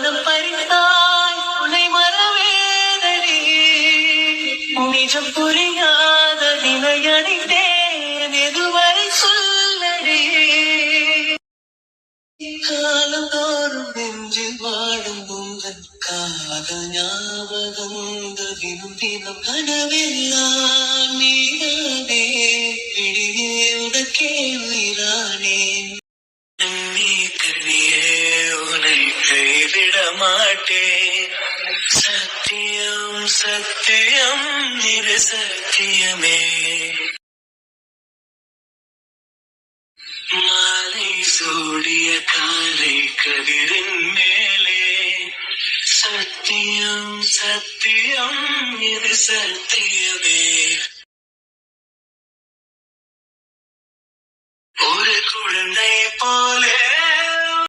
மனம் பறித்தாய் உன்னை மறவேதடி நிஜம் புரியாத நிலையடைந்தேன் எதுவரை சொல்லடி காலந்தோறும் நெஞ்சில் வாழும் உங்கள் காதல் ஞாபகம் தினம் தினம் கனவெல்லாம் நீதானே விழியே உனக்கே உயிரானேன் நீ கண்ணியே உன்னை கைவிட மாட்டேன் சத்தியம் சத்தியம் இது சத்தியமே மாலை சூடிய காலை கதிரின் மேலே சத்தியம் சத்தியம் இது சத்தியம்